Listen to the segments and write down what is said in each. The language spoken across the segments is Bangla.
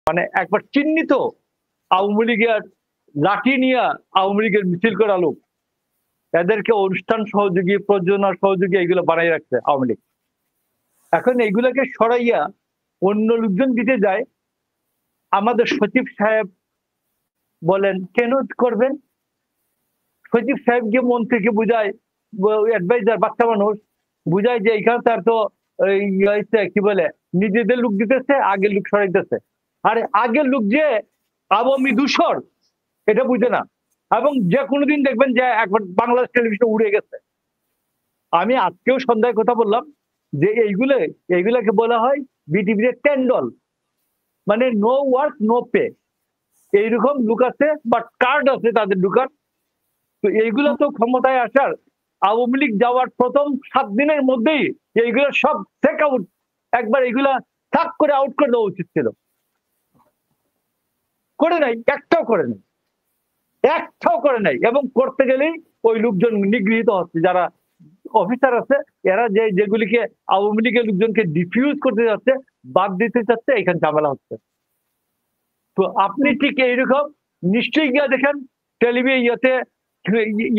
মানে একবার চিহ্নিত আওয়ামী লীগের লাঠি নিয়ে আওয়ামী লীগের মিছিল করা লোক, এদেরকে অনুষ্ঠান সহযোগী, প্রযোজনা সহযোগী এগুলো বানাই রাখছে আওয়ামী লীগ। এখন এইগুলোকে সরাইয়া অন্য লোকজন দিতে যায়। আমাদের সচিব সাহেব বলেন কেন করবেন? সচিব সাহেবকে মন্ত্রীকে বুঝায়, অ্যাডভাইজার বাচ্চা মানুষ বুঝায় যে এখানে তার তো কি বলে নিজেদের লোক দিতেছে, আগের লোক সরাইতেছে। আরে আগের লোক যে আওয়ামী দূষর এটা বুঝে না, এবং যে কোনোদিন দেখবেন যে একবার বাংলাদেশ টেলিভিশন উড়ে গেছে। আমি আজকেও সন্ধ্যায় কথা বললাম যে এইগুলাকে বলা হয় বিটিভির টেন্ডল, মানে নো ওয়ার্ক নো পে। এইরকম লোক আছে, বাট কার্ড আছে তাদের ঢুকার। তো এইগুলো তো ক্ষমতায় আসার আওয়ামী লীগ যাওয়ার প্রথম 7 দিনের মধ্যেই এইগুলো সব চেক আউট, একবার এইগুলা থাক করে আউট করে দেওয়া উচিত ছিল। করে নাই, একটাও করে নাই, একটাও করে নাই। এবং করতে গেলেই ওই লোকজন নিগৃহীত হচ্ছে, যারা অফিসার আছে এরা যেগুলিকে আওয়ামী লীগের লোকজনকে ডিফিউজ করতে যাচ্ছে, বাদ দিতে চাচ্ছে, এখানে ঝামেলা হচ্ছে। তো আপনি ঠিক এইরকম নিশ্চয়ই গিয়ে দেখেন টেলিভিশনে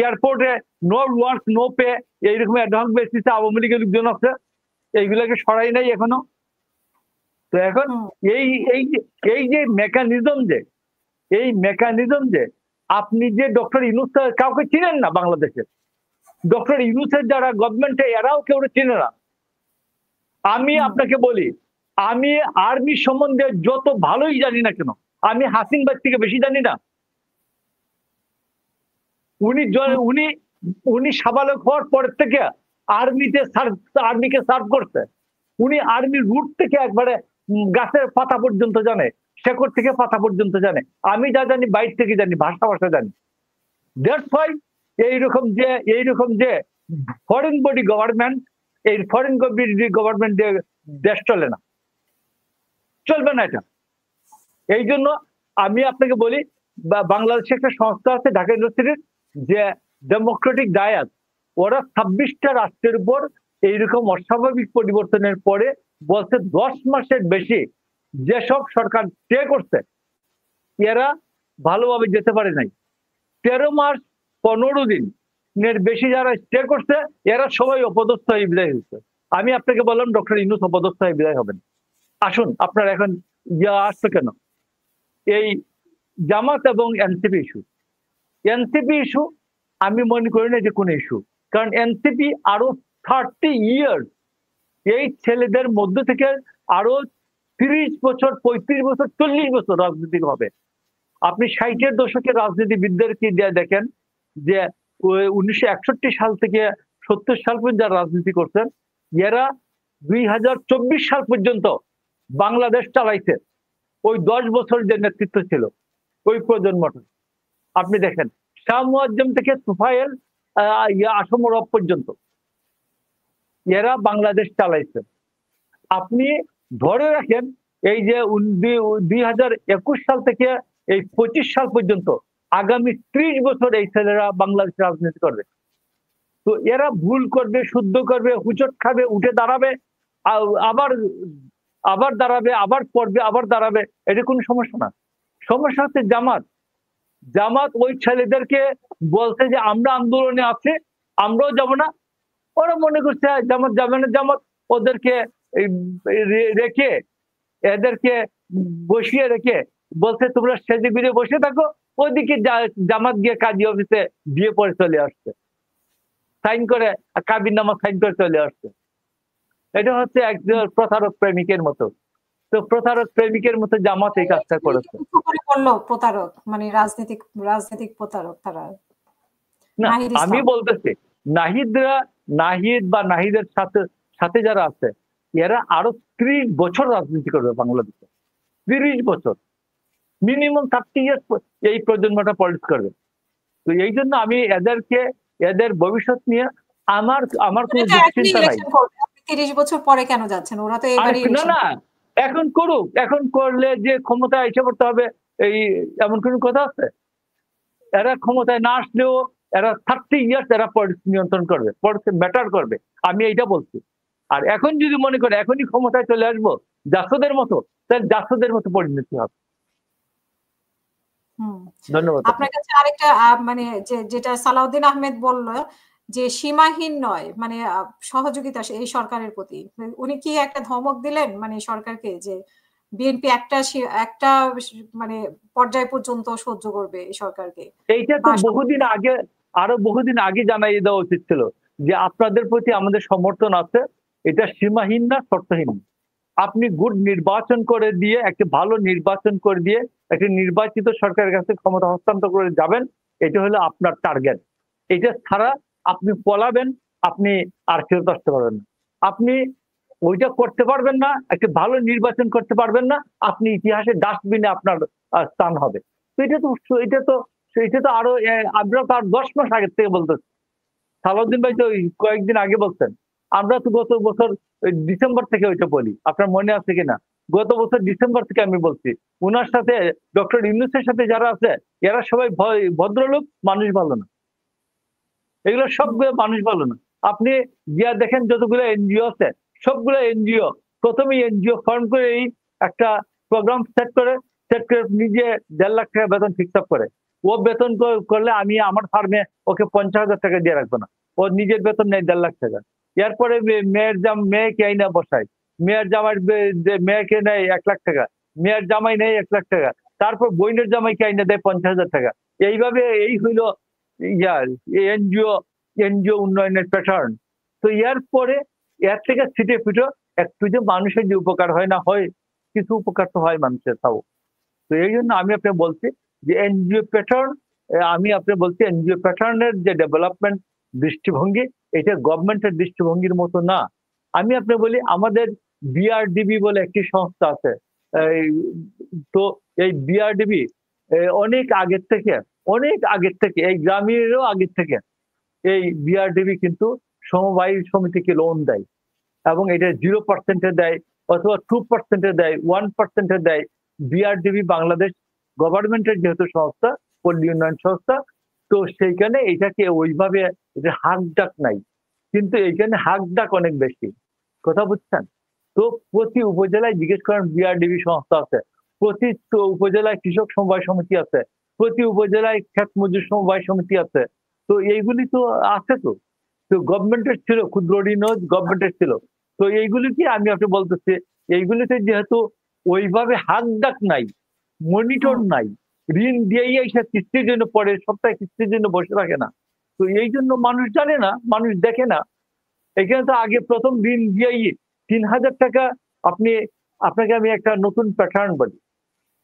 এয়ারপোর্টে নো ওয়ার্ক নো পে এইরকম অ্যাডভান্স বেসিসে আওয়ামী লীগের লোকজন আছে, এইগুলোকে সরাই নাই এখনো। তো এখন এই যে মেকানিজম যে আপনি যে ডক্টর ইউনূস কাউকে চিনেন না বাংলাদেশে, ডক্টর ইউনূসের যারা গভর্নমেন্টে এরাও কেউ চিনে না। আমি আপনাকে বলি, আমি আর্মি সম্বন্ধে যত ভালোই জানি না কেন, আমি হাসিন ভাই থেকে বেশি জানি না। উনি সাবালক হওয়ার পর থেকে আর্মিকে সার্ভ করছে। উনি আর্মির রুট থেকে একবারে গাছের পাতা পর্যন্ত জানে, শেকড় থেকে পাতা পর্যন্ত জানে। আমি যা জানি বাইরে থেকে জানি, ভাষা জানি। দ্যাটস হোয়াই এইরকম যে ফরেন বডি গভর্নমেন্ট, এই ফরেন বডি গভর্নমেন্ট দেশ চলে না, চলবে না এটা। এই জন্য আমি আপনাকে বলি, বাংলাদেশে একটা সংস্থা আছে ঢাকা ইউনিভার্সিটির, যে ডেমোক্রেটিক ডায়াস, ওরা 26টা রাষ্ট্রের উপর এইরকম অস্বাভাবিক পরিবর্তনের পরে বলছে 10 মাসের বেশি যেসব সরকার স্টে করছে এরা ভালোভাবে যেতে পারে নাই। 13 মাস 15 দিনের বেশি যারা স্টে করছে এরা সবাই অপদস্থ হয়ে বিদায় হয়েছে। আমি আপনাকে বললাম ডক্টর ইউনূস অপদস্থ হয়ে বিদায় হবেন। আসুন, আপনার এখন আসছে কেন এই জামাত এবং এনসিপি ইস্যু? আমি মনে করি না যে কোন ইস্যু, কারণ এনসিপি আরো 30 ইয়ার্স এই ছেলেদের মধ্য থেকে আরো 30 বছর, 35 বছর, 40 বছর রাজনীতি হবে। আপনি 60-এর দশকের রাজনীতিবিদদেরকে দেখেন যে 1961 সাল থেকে 70 সাল পর্যন্ত যারা রাজনীতি করছেন, এরা 2024 সাল পর্যন্ত বাংলাদেশ চালাইছে। ওই 10 বছর যে নেতৃত্ব ছিল ওই প্রজন্মটা আপনি দেখেন, শাহ মুয়াজ্জম থেকে তুফাইল আসম রব পর্যন্ত এরা বাংলাদেশ চালাইছে। আপনি ধরে রাখেন এই যে 2021 সাল থেকে এই 25 সাল পর্যন্ত আগামী 30 বছর এই ছেলেরা বাংলাদেশ রাজনীতি করবে। তো এরা ভুল করবে, শুদ্ধ করবে, হুচট খাবে, উঠে দাঁড়াবে, আবার দাঁড়াবে, আবার পড়বে, আবার দাঁড়াবে। এটা কোনো সমস্যা না। সমস্যা হচ্ছে জামাত ওই ছেলেদেরকে বলছে যে আমরা আন্দোলনে আছি, আমরাও যাব না। ওরা মনে করছে জামাত যাবে না, জামাত ওদেরকে রেখে, এদেরকে বসিয়ে রেখে বলছে তোমরা সেজে গুজে বসে থাকো। ওইদিকে জামাত গিয়ে কাজী অফিসে দিয়ে পরে চলে আসছে, সাইন করে, কাবির নামা সাইন করে চলে আসছে। এটা হচ্ছে একজন প্রতারক প্রেমিকের মতো। তো প্রতারক প্রেমিকের মতো জামাত এই কাজটা করেছে। প্রতারক মানে রাজনৈতিক প্রতারক তারা। না, আমি বলতেছি নাহিদ বা নাহিদের সাথে যারা আছে এরা আরো 30 বছর রাজনীতি করবে বাংলাদেশে। 30 বছর, মিনিমাম 30 ইয়ার্স এই প্রজন্মটা পলিটিক্স করবে। তো এই জন্য আমি এদের ভবিষ্যৎ নিয়ে আমার কোনো দুশ্চিন্তা নাই। 30 বছর পরে কেন যাচ্ছেন? ওরা তো এবারই না, এখন করুক। এখন করলে যে ক্ষমতায় এসে পড়তে হবে এই এমন কোন কথা আছে? এরা ক্ষমতায় না আসলেও এরা 30 ইয়ার্স এরা পলিটিক্স নিয়ন্ত্রণ করবে, পলিটিক্স ম্যাটার করবে। আমি এইটা বলছি। আর এখন যদি মনে করে এখনই ক্ষমতায় চলে আসবো, জাসদের মতো, তাহলে জাসদের মতো পরিণতি হবে। ধন্যবাদ। আপনার কাছে আরেকটা মানে যেটা সালাউদ্দিন আহমেদ বলল যে সীমাহীন নয় মানে সহযোগিতা এই সরকারের প্রতি, উনি কি একটা ধমক দিলেন মানে সরকারকে যে বিএনপি একটা মানে পর্যায় পর্যন্ত সহ্য করবে এই সরকারকে? এইটা তো বহুদিন আগে জানাই দেওয়া উচিত ছিল যে আপনাদের প্রতি আমাদের সমর্থন আছে, এটা সীমাহীন না, শর্তহীন। আপনি গুড নির্বাচন করে দিয়ে, একটা ভালো নির্বাচন করে দিয়ে একটা নির্বাচিত সরকারের কাছে ক্ষমতা হস্তান্তর করে যাবেন, এটা হলো আপনার টার্গেট। এটা ছাড়া আপনি পলাবেন, আপনি আর ফেরত আসতে পারবেন না। আপনি ওইটা করতে পারবেন না, একটা ভালো নির্বাচন করতে পারবেন না, আপনি ইতিহাসে ডাস্টবিনে আপনার স্থান হবে। তো এটা তো আরো আমরা তো আর 10 মাস আগের থেকে বলতেছি। সালাউদ্দিন ভাই তো কয়েকদিন আগে বলছেন। আমরা তো গত বছর ডিসেম্বর থেকে ওইটা বলি, আপনার মনে আছে কিনা? গত বছর ডিসেম্বর থেকে আমি বলছি উনার সাথে ডক্টর ইউনূসের সাথে যারা আছে এরা সবাই ভদ্রলোক, মানুষ ভালো না। এগুলো সবগুলো মানুষ ভালো না। আপনি গিয়া দেখেন যতগুলো এনজিও আছে সবগুলো এনজিও প্রথমেই এনজিও ফর্ম করে একটা প্রোগ্রাম সেট করে নিজে 1.5 লাখ টাকা বেতন ফিক্স আপ করে। ও বেতন করলে আমি আমার ফার্মে ওকে 50,000 টাকা দিয়ে রাখবো না, ওর নিজের বেতন নেই 1.5 লাখ টাকা। এরপরে মেয়েকে আইনা বসায়, মেয়ের জামাই মেয়েকে নেয় 1 লাখ টাকা, মেয়ের জামাই নেয় 1 লাখ টাকা, তারপর বইনের জামাইকে আইনা দেয় 50,000 টাকা। এইভাবে এই হইলো এনজিও উন্নয়নের প্যাটার্ন। তো এর পরে এর থেকে ছিটে ফিটো একটু যে মানুষের যে উপকার হয় না, হয় কিছু উপকার তো হয় মানুষের, তাও। তো এই জন্য আমি আপনাকে বলছি যে এনজিও প্যাটার্ন, এনজিও প্যাটার্নের যে ডেভেলপমেন্ট দৃষ্টিভঙ্গি, এটা গভর্নমেন্টের দৃষ্টিভঙ্গির মতো না। আমি আপনি বলি আমাদের বিআরডিবি বলে একটি সংস্থা আছে। তো এই বিআরডিবি অনেক আগের থেকে এই গ্রামেরও আগের থেকে এই বিআরডিবি কিন্তু সমবায় সমিতিকে লোন দেয়, এবং এটা 0% দেয় অথবা 2% দেয়, 1% দেয়। বিআরডিবি বাংলাদেশ গভর্নমেন্টের যেহেতু সংস্থা, পল্লী উন্নয়ন সংস্থা, তো সেইখানে এটাকে ওইভাবে হাক ডাক নাই, কিন্তু এইখানে হাক ডাক অনেক বেশি। কথা বুঝছেন? তো প্রতি উপজেলায় জিজ্ঞেস করেন বিআরডিবি সংস্থা আছে, প্রতি উপজেলায় কৃষক সমবায় সমিতি আছে, প্রতি উপজেলায় ক্ষেত মজুর সমবায় সমিতি আছে। তো এইগুলি তো আছে। তো গভর্নমেন্টের ছিল, ক্ষুদ্র ঋণও গভর্নমেন্টের ছিল। তো এইগুলি কি আমি আপনি বলতেছি, এইগুলিতে যেহেতু ওইভাবে হাক ডাক নাই, মনিটর নাই, ঋণ দিয়েই এসে কিস্তির জন্য পরে সপ্তাহে কিস্তির জন্য বসে থাকে না। তো এই জন্য মানুষ জানে না, মানুষ দেখে না। এখানে তো আগে প্রথম ঋণ দিয়েই 3,000 টাকা। আপনাকে আমি একটা নতুন প্যাটার্ন বলি।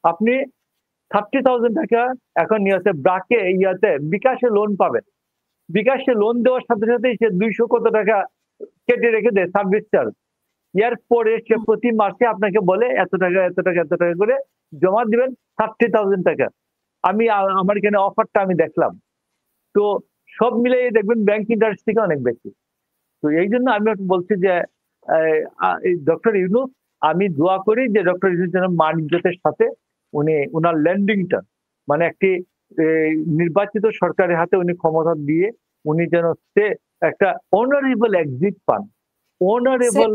আপনি 30,000 টাকা এখন বিকাশে লোন পাবেন। বিকাশে লোন দেওয়ার সাথে সাথে সে 200 কত টাকা কেটে রেখে দেয় সার্ভিস চার্জ। এরপরে সে প্রতি মাসে আপনাকে বলে এত টাকা করে জমা দিবেন, 30,000 টাকা। আমার এখানে অফারটা আমি দেখলাম। তো সব মিলিয়ে দেখবেন ব্যাংক ইন্টারেস্ট থেকে অনেক বেশি। তো এই জন্য আমি বলছি যে ডক্টর ইউনূস, আমি দোয়া করি যে ডক্টর ইউনূস যেন মান ইজ্জতের সাথে উনার ল্যান্ডিংটা, মানে একটি নির্বাচিত সরকারের হাতে উনি ক্ষমতা দিয়ে উনি যেন একটা অনারেবল এক্সিট পান। অনারেবল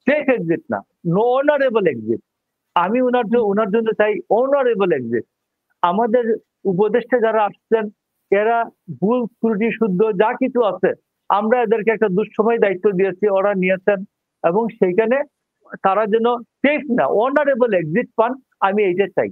সেফ এক্সিট না, নো অনারেবল এক্সিট। আমি ওনার জন্য চাই অনারেবল এক্সিট। আমাদের উপদেষ্টা যারা আসছেন এরা ভুল ত্রুটি শুদ্ধ যা কিছু আছে, আমরা এদেরকে একটা দুঃসময় দায়িত্ব দিয়েছি, ওরা নিয়েছেন, এবং সেইখানে তারা যেন সেফ না, অনারেবল এক্সিট পান, আমি এইটা চাই।